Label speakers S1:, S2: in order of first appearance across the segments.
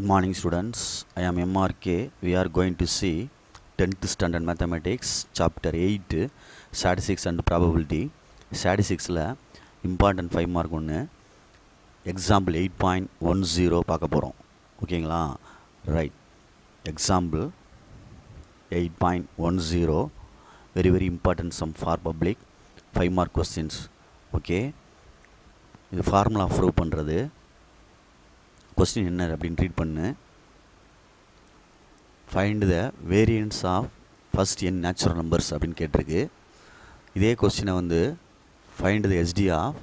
S1: Good morning students, I am MRK. We are going to see 10th standard mathematics chapter 8 statistics and probability. Statistics la important 5 mark ஒன்று example 8.10 பார்க்க போகிறோம். ஓகேங்களா? Right, example 8.10 very important sum for public 5 mark questions. Okay, இது formula prove பண்ணுறது. Question என்ன அப்படின்னு read பண்ணு. Find the variance of first n natural numbers அப்படின்னு கேட்டிருக்கு. இதே கொஸ்டினை வந்து find the SD of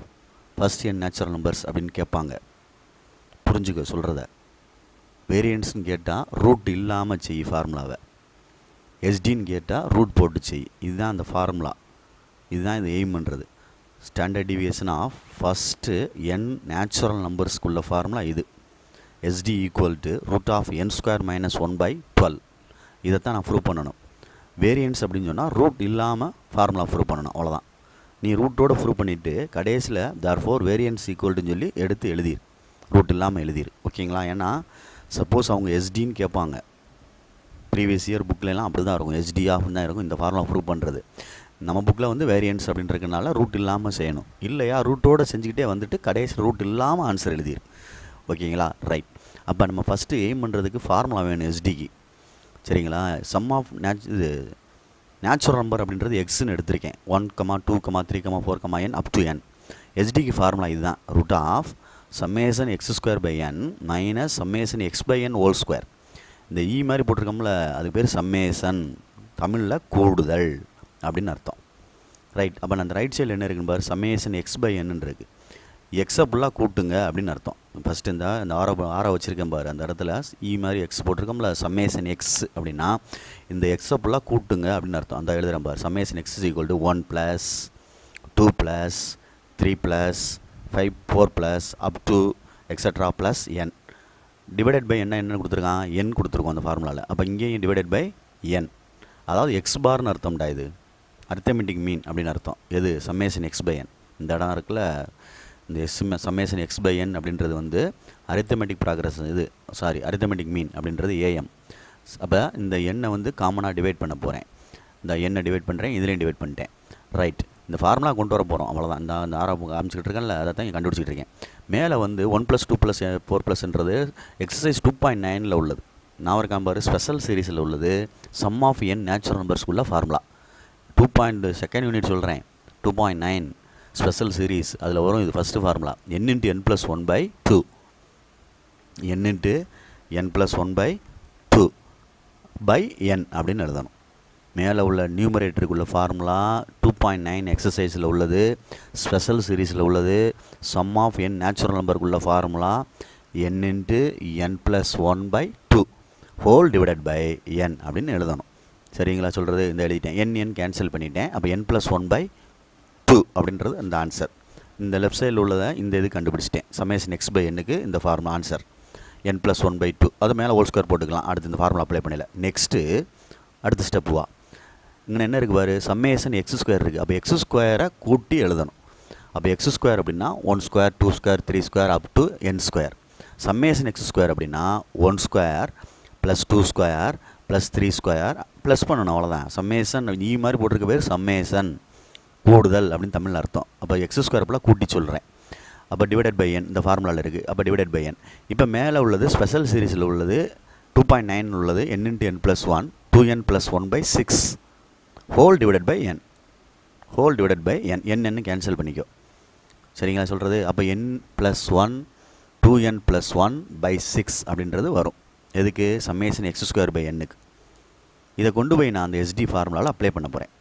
S1: first n natural numbers அப்படின்னு கேட்பாங்க. புரிஞ்சுக்க சொல்கிறத. வேரியன்ஸ்னு கேட்டால் ரூட் இல்லாமல் செய் ஃபார்முலாவை, எஸ்டின்னு கேட்டால் ரூட் போட்டு செய். இதுதான் அந்த ஃபார்முலா, இதுதான் இது எய்ம் பண்ணுறது. Standard deviation of first n natural நம்பர்ஸ்க்குள்ள ஃபார்முலா இது. SD equal to root of n square minus 1 by 12. இதைத்தான் நான் ப்ரூவ் பண்ணணும். வேரியன்ஸ் அப்படின்னு சொன்னால் ரூட் இல்லாமல் ஃபார்முலா ப்ரூவ் பண்ணணும், அவ்வளோதான். நீ ரூட்டோடு ப்ரூவ் பண்ணிவிட்டு கடைசியில் therefore வேரியன்ஸ் ஈக்குவல்ட்டுன்னு சொல்லி எடுத்து எழுதிரு, ரூட் இல்லாமல் எழுதிரு. ஓகேங்களா? ஏன்னா சப்போஸ் அவங்க எஸ்டின்னு கேட்பாங்க. ப்ரீவியஸ் இயர் புக்கிலலாம் அப்படி தான் இருக்கும், எஸ்டி ஆஃப்னு தான் இருக்கும் இந்த ஃபார்முலா ப்ரூவ் பண்ணுறது. நம்ம புக்கில் வந்து வேரியன்ஸ் அப்படின்றதுனால ரூட் இல்லாமல் செய்யணும். இல்லையா ரூட்டோடு செஞ்சுக்கிட்டே வந்துட்டு கடைசி ரூட் இல்லாமல் ஆன்சர் எழுதிரு. ஓகேங்களா? ரைட். அப்போ நம்ம ஃபஸ்ட்டு எய்ம் பண்ணுறதுக்கு ஃபார்முலா வேணும் எஸ்டிக்கு. சரிங்களா? சம் ஆஃப் நேச்சுரல் நம்பர் அப்படின்றது எக்ஸ்ன்னு எடுத்திருக்கேன். 1, 2, 3, 4, n அப் டு n. எஸ்டிக்கு ஃபார்முலா இதுதான். Root of summation x square by n minus summation x by n whole square. இந்த இ மாதிரி போட்டிருக்கோம்ல, அதுக்கு பேர் சம்மேஷன், தமிழில் கூடுதல் அப்படின்னு அர்த்தம். ரைட். அப்போ அந்த ரைட் சைடில் என்ன இருக்குன்னு பாரு, சம்மேஷன் எக்ஸ் பை என்னு இருக்குது. எக்ஸை ஃபுல்லாக கூட்டுங்க அப்படின்னு அர்த்தம். ஃபஸ்ட்டு இந்த ஆரை வச்சுருக்கேன் பாரு, அந்த இடத்துல இ மாதிரி எக்ஸ் போட்டிருக்கோம்ல, சம்மேஷன் எக்ஸ் அப்படின்னா இந்த எக்ஸை ஃபுல்லாக கூட்டுங்க அப்படின்னு அர்த்தம். அந்த எழுதுகிறேன் பாரு, summation x is equal to 1 + 2 + 3 + 5 4 + up to extra plus n. Divided by என்ன கொடுத்துருக்கான், n கொடுத்துருக்கோம் அந்த ஃபார்முலாவில். அப்போ இங்கேயும் டிவைடட் பை n, அதாவது எக்ஸ் பார்னு அர்த்தம்டா. இது அரித்தமெட்டிக் மீன் அப்படின்னு அர்த்தம். எது? Summation x by n. இந்த இடம் இருக்குல்ல, இந்த சம்மேஷன் எக்ஸ் பை என் அப்படின்றது வந்து அரித்தமெட்டிக் ப்ராக்ரஸ், இது அரித்தமெட்டிக் மீன் அப்படின்றது ஏஎம். அப்போ இந்த எண்ணை வந்து காமனாக டிவைட் பண்ண போகிறேன். இந்த எண்ணை டிவைட் பண்ணுறேன், இதுலேயும் டிவைட் பண்ணிட்டேன். ரைட். இந்த ஃபார்முலா கொண்டு வர போகிறோம், அவ்வளோதான். இந்த ஆரம்பம் காமிச்சிக்கிட்டு இருக்கேன்ல, அதை தான் கண்டுபிடிச்சிட்டு இருக்கேன். மேலே வந்து 1 + 2 + 4+ன்றது எக்ஸசைஸ் 2.9 உள்ளது. நான் ஒரு காம்பாரு ஸ்பெஷல் சீரீஸில் உள்ளது. சம் ஆஃப் n நேச்சுரல் நம்பர்ஸ்க்குள்ள ஃபார்முலா 2.2 யூனிட் சொல்கிறேன். 2.9 ஸ்பெஷல் சீரீஸ், அதில் வரும் இது first formula. n × n + 1 by 2, n × n + 1 by 2 by n அப்படின்னு எழுதணும். மேலே உள்ள நியூமரேட்டருக்குள்ள ஃபார்முலா 2.9 எக்ஸசைஸில் உள்ளது, ஸ்பெஷல் சீரீஸில் உள்ளது. சம் ஆஃப் n நேச்சுரல் நம்பருக்குள்ள formula n × n + 1 by 2 whole divided by n அப்படின்னு எழுதணும். சரிங்களா? சொல்கிறது இந்த எழுதிட்டேன். n கேன்சல் பண்ணிட்டேன். அப்போ n + 1 by 2 அப்படின்றது அந்த ஆன்சர். இந்த லெஃப்ட் சைடில் உள்ளதை இந்த இது கண்டுபிடிச்சிட்டேன். சம்மேஷன் எக்ஸ் பை என்னுக்கு இந்த ஃபார்முலா ஆன்சர் n + 1 by 2. அது மேலே ஹோல் ஸ்கொயர் போட்டுக்கலாம். அடுத்து இந்த ஃபார்முலா அப்ளை பண்ணல. நெக்ஸ்ட்டு அடுத்த ஸ்டெப் வா. இங்கே என்ன இருக்குது பாரு, சம்மேஷன் எக்ஸ் ஸ்கொயர் இருக்குது. அப்போ எக்ஸ் ஸ்கொயரை கூட்டி எழுதணும். அப்போ எக்ஸ் ஸ்கொயர் அப்படின்னா 1 square 2 square 3 square up to n square. Summation x square அப்படின்னா 1 ஸ்கொயர் + 2 ஸ்கொயர் + 3 ஸ்கொயர் ப்ளஸ் பண்ணணும், அவ்வளோதான். சம்மேஷன் இ மாதிரி போட்டிருக்க பேர் சம்மேஷன், கூடுதல் அப்படின்னு தமிழில் அர்த்தம். அப்போ எக்ஸ் ஸ்கொயர் ஃபுல்லாக கூட்டி சொல்கிறேன். அப்போ டிவைடட் பை n இந்த ஃபார்முலாவில் இருக்குது. அப்போ டிவைடட் பை n. இப்போ மேலே உள்ளது ஸ்பெஷல் சீரீஸில் உள்ளது 2.9 உள்ளது n × n + 1 2n + 1 by 6 whole divided by n, whole divided by n. n cancel பண்ணிக்கோ. சரிங்களா சொல்கிறது? அப்போ n + 1 2n + 1 by 6 அப்படின்றது வரும். எதுக்கு? சம்மேஷன் எக்ஸ் ஸ்கொயர் பை என்னுக்கு. இதை கொண்டு போய் நான் அந்த எஸ்டி ஃபார்முலாவில் அப்ளை பண்ண போகிறேன்.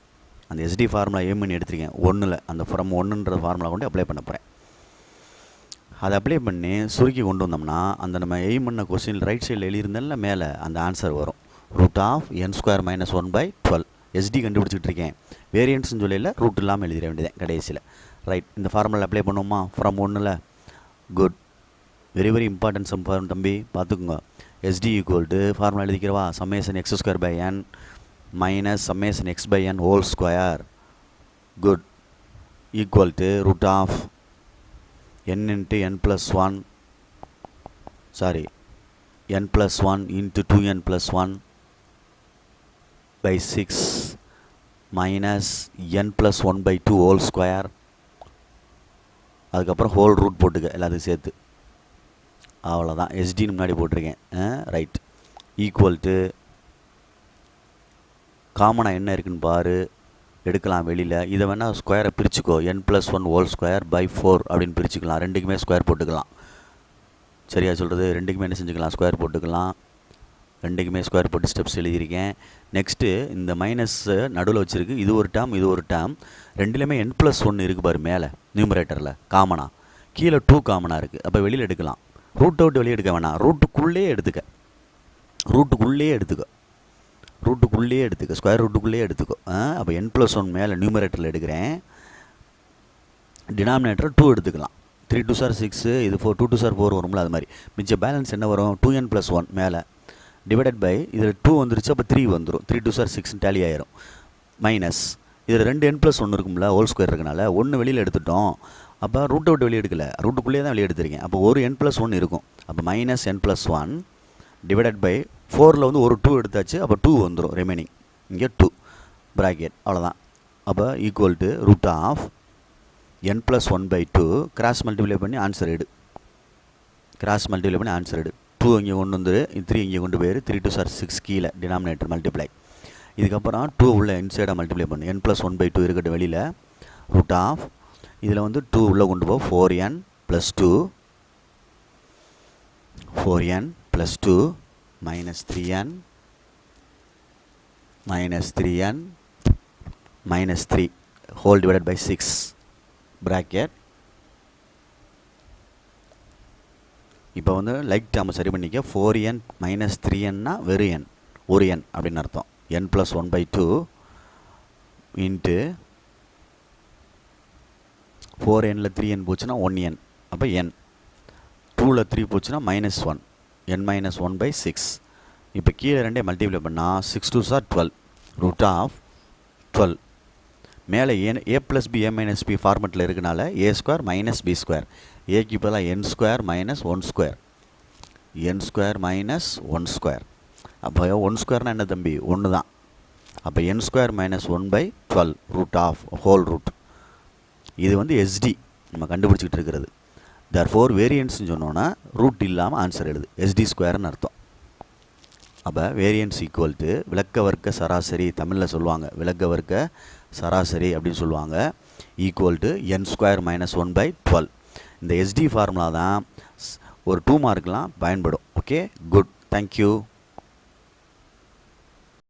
S1: அந்த எஸ்டி ஃபார்முலா எய்ம் பண்ணி எடுத்துருக்கேன். 1ல் அந்த ஃப்ரம் 1ன்ற ஃபார்முலா கொண்டு அப்ளை பண்ண போகிறேன். அதை அப்ளை பண்ணி சுருக்கி கொண்டு வந்தோம்னா அந்த நம்ம எய்ம் பண்ண கொஸ்டின் ரைட் சைடில் எழுதியிருந்தால மேலே அந்த ஆன்சர் வரும். Root of n square minus 1 by 12. SD கண்டுபிடிச்சிட்டு இருக்கேன். வேரியன்ட்ஸ்னு சொல்லியில் ரூட் இல்லாமல் எழுதிட வேண்டியதேன் கடைசியில். ரைட். இந்த ஃபார்முலா அப்ளை பண்ணுவோமா ஃப்ரம் 1ல்? Good. Very important sum form தம்பி, பார்த்துக்குங்க. எஸ்டி ஈக்குவல் டு ஃபார்முலா எழுதிக்கிறவா, summation x square by n minus summation x by n whole square, good, equal to root of n × n + 1, sorry, n plus 1 into 2n plus 1 by 6 minus n plus 1 by 2 whole square. அதுக்கப்புறம் whole root போட்டுக்க எல்லாத்துக்கும் சேர்த்து. அவ்வளோதான். எஸ்டின்னு முன்னாடி போட்டிருக்கேன். Right. Equal to காமனாக என்ன இருக்குன்னு பாரு, எடுக்கலாம் வெளியில். இதை வேணால் ஸ்கொயரை பிரிச்சுக்கோ, n plus 1 whole square by 4 அப்படின்னு பிரிச்சுக்கலாம். ரெண்டுக்குமே ஸ்கொயர் போட்டுக்கலாம். சரியா சொல்கிறது? ரெண்டுக்குமே என்ன செஞ்சுக்கலாம், ஸ்கொயர் போட்டுக்கலாம். ரெண்டுக்குமே ஸ்கொயர் போட்டு ஸ்டெப்ஸ் எழுதியிருக்கேன். நெக்ஸ்ட்டு இந்த மைனஸ் நடுவில் வச்சுருக்கு, இது ஒரு டேர்ம் இது ஒரு டேர்ம். ரெண்டுலேயுமே n plus 1 இருக்குது பாரு மேலே நியூமரேட்டரில் காமனாக, கீழே 2 காமனாக இருக்குது. அப்போ வெளியில் எடுக்கலாம். ரூட் அவுட் வெளியே எடுக்க வேணாம், ரூட்டுக்குள்ளேயே எடுத்துக்க, ரூட்டுக்குள்ளேயே எடுத்துக்க, ஸ்கொயர் ரூட்டுக்குள்ளேயே எடுத்துக்கோ. அப்போ n plus 1 மேலே நியூமரேட்டரில் எடுக்கிறேன், டினாமினேட்டர் 2 எடுத்துக்கலாம். 3 2 சார் 6, இது 4 2 2 சார் 4 வரும்ல, அது மாதிரி. மிச்ச பேலன்ஸ் என்ன வரும், 2n plus 1 மேலே டிவைடட் பை, இதில் 2 வந்துருச்சு, அப்போ 3 வந்துடும். 3 2 சார் 6 டேலி ஆயிரும். மைனஸ் இதில் 2 n plus 1 இருக்கும்ல, ஹோல் ஸ்கொயர் இருக்கனால 1 வெளியில் எடுத்துட்டோம். அப்போ ரூட் அவுட் வெளியே எடுக்கல, ரூட்டுக்குள்ளேயே தான் வெளியே எடுத்துருக்கேன். அப்போ ஒரு n plus 1 இருக்கும். அப்போ minus n plus 1 divided by 4ல் வந்து ஒரு 2 எடுத்தாச்சு, அப்போ 2 வந்துடும் ரிமைனிங். இங்கே 2 ப்ராக்கெட், அவ்வளோதான். அப்போ equal to root of n plus 1 by 2 cross multiply பண்ணி ஆன்சர் எடு. கிராஸ் மல்டிப்ளை பண்ணி ஆன்சர் எடு. 2 இங்கே கொண்டு வந்துரு, 3 இங்கே கொண்டு போயிரு, 3 2 சார் 6 கீழே டினாமினேட்டர் மல்டிப்ளை. இதுக்கப்புறம் 2 உள்ள இன்சைடாக மல்டிப்ளை பண்ணு. n plus 1 by 2 இருக்கட்டும் வெளியில். ரூட் ஆஃப் இதில் வந்து 2 உள்ளே கொண்டு போ, 4n plus 2 4n plus 2 minus 3n minus 3 whole divided by 6 bracket. இப்போ வந்து லைக் டேர்மை சரி பண்ணிக்க. 4n minus 3nனா வெறும் n, ஒரு n அப்படின்னு அர்த்தம். n plus 1 by 2 into 4nல 3n போச்சுன்னா 1n, அப்போ n. 2ல் 3 போச்சுன்னா minus 1, n minus 1 by 6. இப்போ கீழே ரெண்டே மல்டிப்ளை பண்ணால் 6 2 சார் 12, ரூட் ஆஃப் 12. மேலே a plus b a minus b ஃபார்மெட்டில் இருக்கனால a square minus b square, ஏக்கு இப்போலாம் n square minus 1 square, n square minus 1 square. அப்போ 1 ஸ்கொயர்னால் என்ன தம்பி, 1 தான். அப்போ n square minus 1 by 12 root of whole root. இது வந்து எஸ்டி நம்ம கண்டுபிடிச்சிக்கிட்டு இருக்கிறது. தேர்ஃபோர் வேரியன்ஸ்னு சொன்னோன்னா ரூட் இல்லாமல் ஆன்சர் எழுது, எஸ்டி ஸ்கொயர்னு அர்த்தம். அப்போ வேரியன்ஸ் ஈக்குவல் டு விளக்க வர்க்க சராசரி, தமிழில் சொல்லுவாங்க விளக்க வர்க்க சராசரி அப்படின்னு சொல்லுவாங்க, equal to n square minus 1 by 12. இந்த எஸ்டி ஃபார்முலா தான் ஒரு 2 மார்க்லாம் பயன்படும். Okay, good, thank you.